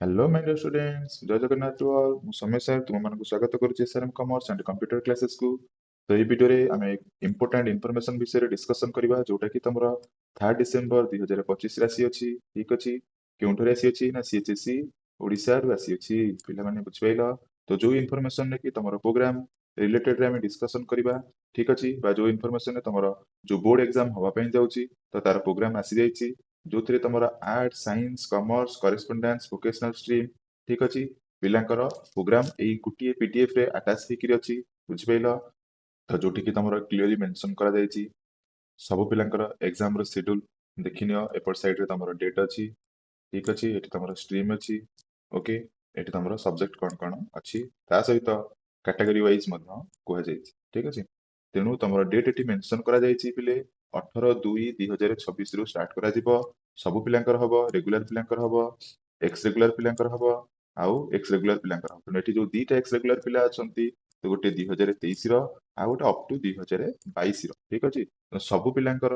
Hello my dear students जय Jagannath to all मु सौम्य sir तुम मानक स्वागत करुच्ची SRM commerce and computer classes को। तो ये वीडियो रे आमे इंपोर्टेंट इनफॉरमेशन विषय रे डिस्कशन करबा जोटा कि तमरो 3 डिसेंबर 2025 राशि अछि। ठीक अछि केउंठरे राशि अछि ना सीएचएससी ओडिसा रु राशि अछि पिला माने बुझबैला। तो जो इनफॉरमेशन ने कि तमरो प्रोग्राम रिलेटेड रे आमे डिस्कशन करबा। ठीक अछि बा जो इनफॉरमेशन ने तमरो जो बोर्ड एग्जाम होबा पई जाउची तो तार प्रोग्राम आसी जाइची जो थरे तमरो art science commerce correspondence vocational stream. ठीक अछि पिलांकर प्रोग्राम एई गुटिए पीडीएफ रे अटैच हेकि अछि बुझबैला। तो जोटी कि तमरो क्लियरली मेंशन करा जायछि सब पिलांकर एग्जाम रो शेड्यूल देखिनियो एपर साइड रे तमरो डेट अछि। ठीक अछि एठी तमरो स्ट्रीम अछि ओके एठी तमरो सब्जेक्ट कोन कोन अछि ता सहित कैटेगरी वाइज मध्य कोहा जायछि। ठीक अछि तेनु तमरो डेट एठी मेंशन करा जायछि पिले 18/2/2026 रु स्टार्ट करा जिवो सब पिलांकर हबो रेगुलर पिलांकर हबो एक्स रेगुलर पिलांकर हबो आउ एक्स रेगुलर पिलांकर हबो। तेनु एठी जो दीटा एक्स रेगुलर पिला अछंती तो गोटे 2023 रो आ गोटे अप टू 2022 रो। ठीक अछि तो सब पिलांकर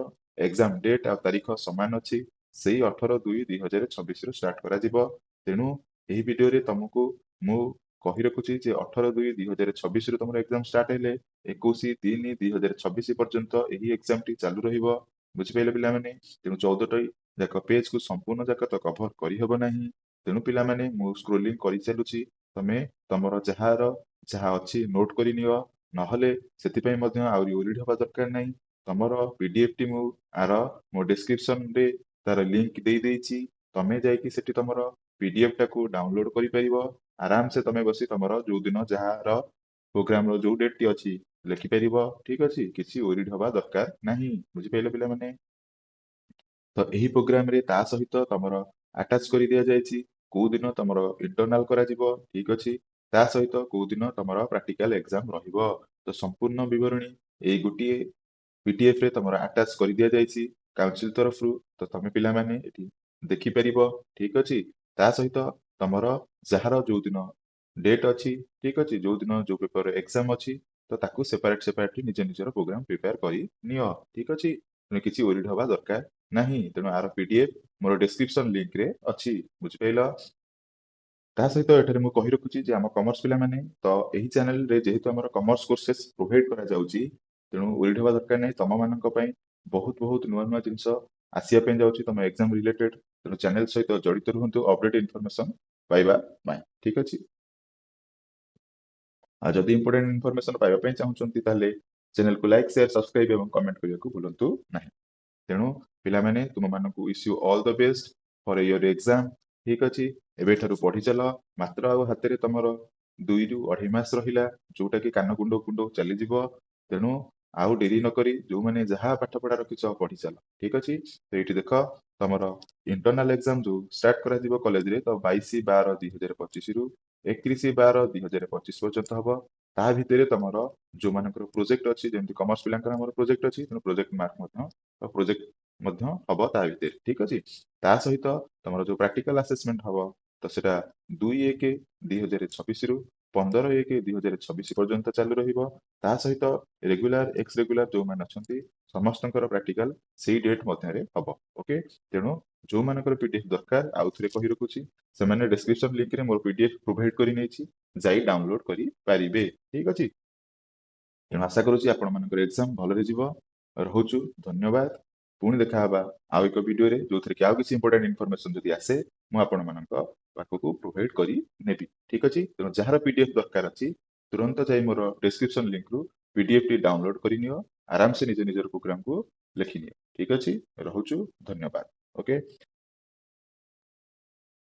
एग्जाम डेट आ तारीख समान अछि सेही 18/2/2026 रु स्टार्ट करा जिवो। तेनु एही वीडियो रे तुमको मु कहि रखुची जे 18/2/2026 रु तमरो एग्जाम स्टार्ट हेले 21/3/2026 पर्यंत एही एग्जाम टी चालू रहिबो बुझिपाइले पिला माने। तेनु 14 जाक पेज को संपूर्ण जाक तो कवर करि हबो नाही तेनु पिला माने मु स्क्रोलिंग करि चलुची तमे तमरो जहा अछि नोट करि नियो नहले सेति पई मध्य आउरी ओरिड हबा दरकार नाही। तमरो पीडीएफ टी मु आर मो डिस्क्रिप्शन रे तार लिंक देई देइची तमे जाई कि सेति तमरो पीडीएफ टाकू डाउनलोड करि परिबो आराम से तमे बसी तमरो जो दिन जहार प्रोग्राम रो जो डेट टी अछि लेखि परिबो। ठीक अछि किछि ओरिड हबा दरकार नाही बुझि पाइले पिला माने। तो एही प्रोग्राम रे ता सहित तमरो अटैच करि दिया जायछि को दिन तमरो इंटरनल करा जिवो। ठीक अछि ता सहित को दिन तमरो प्रैक्टिकल एग्जाम रहिबो। तो संपूर्ण विवरणी एई गुटिए पीडीएफ रे तमरो अटैच करि दिया जायछि काउंसिल तरफ रु तो तमे पिला माने एठी देखि परिबो। ठीक अछि ता सहित तमरो जहार जो दिन डेट अछि ठीक अछि जो दिन जो पेपर एग्जाम अछि तो ताकू सेपरेटली निज निजर प्रोग्राम प्रिपेयर करि नियो। ठीक अछि तेणु किछि ओरिड हबा दरकार नाही तेणु आर पीडीएफ मोर डिस्क्रिप्शन लिंक रे अछि बुझिपाइलो। ता सहित एठारे मु कहि रखुची जे हम कॉमर्स पिला माने तो एही चैनल रे जेहेतु हमर कॉमर्स कोर्सेस प्रोवाइड करा जाउची तेणु ओरिड हबा दरकार नाही तम मानक पई बहुत बहुत नुवा नुवा जिंस आसिया पे जाउची तम एग्जाम रिलेटेड तेणु चैनल सहित जडित रुहंतु अपडेट इन्फॉर्मेशन पाइबा पाई। ठीक अछि आ जदि इंपोर्टेंट इन्फॉर्मेशन पाइबा पई चाहुचंती ताले चैनल को लाइक शेयर सब्सक्राइब एवं कमेंट करिया को भूलंतु नाही। तेणु पिला माने तुम मानकु wish you all the best for your exam. ठीक अछि एबे ठारु पढि चलो मात्र आ हाते रे तमरो 2 रु 2.5 मास रहिला जोटा कि कान गुंडो गुंडो चली जिवो। तेणु आउ डेरी न करी जो माने जहा पाठ पढा रखिछ पढि चलो। ठीक अछि तो एठी देखो तमरो इंटरनल एग्जाम जो स्टार्ट करा जिवो कॉलेज रे तो 22/12/2025 रु 31/12/2025 पर्यंत हबो। ता भितरे तमरो जो मानकर प्रोजेक्ट अछि जेंति कॉमर्स पिलांकर हमर प्रोजेक्ट अछि तेणु प्रोजेक्ट मार्क मध्य प्रोजेक्ट मध्य हबो ता भितरे। ठीक अछि ता सहित तमरो जो प्रैक्टिकल असेसमेंट हबो तो सेटा 2/1/2026 रु 15/1/2026 पर्यंत चालू रहिबो। ता सहित रेगुलर एक्स रेगुलर जो मान अछंती समस्तंकर प्रैक्टिकल सेही डेट मध्य रे हबो। ओके तेणु जो मानकर पीडीएफ दरकार आउ थरे कहि रखुची सेमाने डिस्क्रिप्शन लिंक रे मोर पीडीएफ प्रोवाइड करि नेछि जाई डाउनलोड करि पारिबे। ठीक अछि तेणु आशा करुची आपण मानकर एग्जाम भलरे जीव रहुचु धन्यवाद पुणी देखा हबा आउ एक वीडियो रे जो थरे कि आउ किछि इंपोर्टेंट इन्फॉर्मेशन जदि आसे मु आपण मानक पाखकु प्रोवाइड करि नेबी। ठीक अछि तेणु जहार पीडीएफ दरकार अछि तुरंत जाई मोर डिस्क्रिप्शन लिंक रु पीडीएफ टी डाउनलोड करि नियो आराम से निज निजर प्रोग्राम को लिखि नियो। ठीक अछि रहुचु धन्यवाद ओके।